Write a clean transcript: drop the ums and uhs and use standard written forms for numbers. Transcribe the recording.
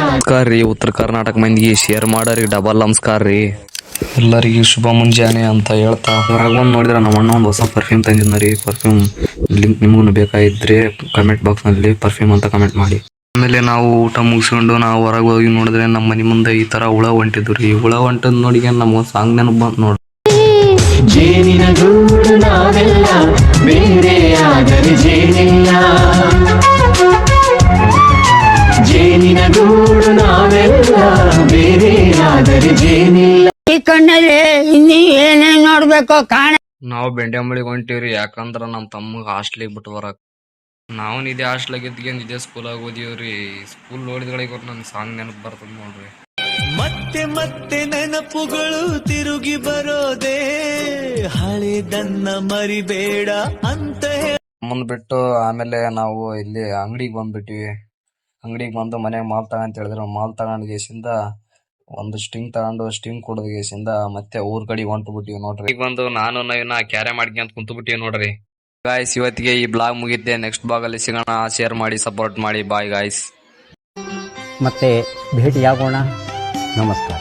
ನಮಸ್ಕಾರ ರೀ, ಉತ್ತರ ಕರ್ನಾಟಕ ಮಂದಿಗೆ ಶೇರ್ ಮಾಡರಿ ಡಬಲ್ ನಮಸ್ಕಾರ ರೀ. ಎಲ್ಲರಿಗೂ ಶುಭ ಮುಂಜಾನೆ ಅಂತ ಹೇಳ್ತಾ ಹೊರಗೆ ಬಂದು ನೋಡಿದ್ರೆ ನಮ್ಮ ಅಣ್ಣ ಒಂದು ಹೊಸ ಪರ್ಫ್ಯೂಮ್ ತಂದಿದ್ನ ರೀ. ಪರ್ಫ್ಯೂಮ್ ಲಿಂಕ್ ನಿಮಗೂ ಬೇಕಾಗಿದ್ರೆ ಕಮೆಂಟ್ ಬಾಕ್ಸ್ ನಲ್ಲಿ ಪರ್ಫ್ಯೂಮ್ ಅಂತ ಕಮೆಂಟ್ ಮಾಡಿ. ಆಮೇಲೆ ನಾವು ಊಟ ಮುಗಿಸ್ಕೊಂಡು ನಾವು ಹೊರಗೆ ಹೋಗಿ ನೋಡಿದ್ರೆ ನಮ್ಮ ಮನೆ ಮುಂದೆ ಈ ತರ ಹುಳ ಹೊಂಟಿದ್ದು ರೀ. ಹುಳ ಹೊಂಟದ್ ನೋಡಿ ನಮ್ಮ ಸಾಂಗ್ ನೆನಪು ಬಂತು ನೋಡಿ. ಜೇನಿನ ಗೂಡು ನಾವೆಲ್ಲ ಬೇರೆ ಆದರೆ ಜೇನಿಲ್ಲ, ಜೇನಿನ ಗೂಡು ನಾವೆಲ್ಲ ಬೇರೆ ಆದರೆ ಜೇನಿಲ್ಲ. ಈ ಕಣ್ಣಲ್ಲಿ ಇನ್ನೀ ಏನೇನ್ ನೋಡ್ಬೇಕೋ ಕಾಣ. ನಾವು ಬೆಂಡೆಂಬಳಿಗೆ ಹೊಂಟಿವ್ರಿ, ಯಾಕಂದ್ರ ನಮ್ ತಮ್ಮಗ್ ಹಾಸ್ಟ್ಲಿಗೆ ಬಿಟ್ಟು ಬರಕ್. ನಾವು ಇದೇ ಹಾಸ್ಟ್ಲಾಗ ಇದ್ಕೊಂಡು ಇದೇ ಸ್ಕೂಲಾಗ ಓದಿವ್ರಿ. ಸ್ಕೂಲ್ ನೋಡಿದ್ಗಳಿಗೆ ನನ್ ಸಾಂಗ್ ನೆನಪು ಬರ್ತದ ನೋಡ್ರಿ. ಮತ್ತೆ ಮತ್ತೆ ನೆನಪುಗಳು ತಿರುಗಿ ಬರೋದೇ, ಹಳೆದನ್ನ ಮರಿಬೇಡ ಅಂತ ಮುಂದ್ ಬಿಟ್ಟು ಆಮೇಲೆ ನಾವು ಇಲ್ಲಿ ಅಂಗಡಿಗೆ ಬಂದ್ಬಿಟ್ಟಿವಿ. ಅಂಗಡಿಗೆ ಬಂದು ಮನೆಗೆ ಮಾಲ್ ತಗೊಂತ ಹೇಳಿದ್ರು. ಮಾಲ್ ತಗೊಂಡ್ ಗೇಸಿಂದ ಒಂದು ಸ್ಟಿಂಗ್ ತಗೊಂಡು ಸ್ಟಿಂಗ್ ಕುಡಿದ ಗೇಸಿಂದ ಮತ್ತೆ ಊರ್ ಕಡೆ ಹೊಂಟು ಬಿಟ್ಟಿವಿ ನೋಡ್ರಿ. ಈಗ ಬಂದು ನಾನು ನವೀನ ಕ್ಯಾರೆ ಮಾಡ್ಕೊಂತ ಕುಂತು ಬಿಟ್ಟಿವಿ ನೋಡ್ರಿ. ಗಾಯ್ಸ್, ಇವತ್ತಿಗೆ ಈ ಬ್ಲಾಗ್ ಮುಗಿತೆ. ನೆಕ್ಸ್ಟ್ ಬ್ಲಾಗ್ ಅಲ್ಲಿ ಸಿಗೋಣ. ಶೇರ್ ಮಾಡಿ, ಸಪೋರ್ಟ್ ಮಾಡಿ. Bye guys. ಮತ್ತೆ ಭೇಟಿಯಾಗೋಣ. ನಮಸ್ಕಾರ.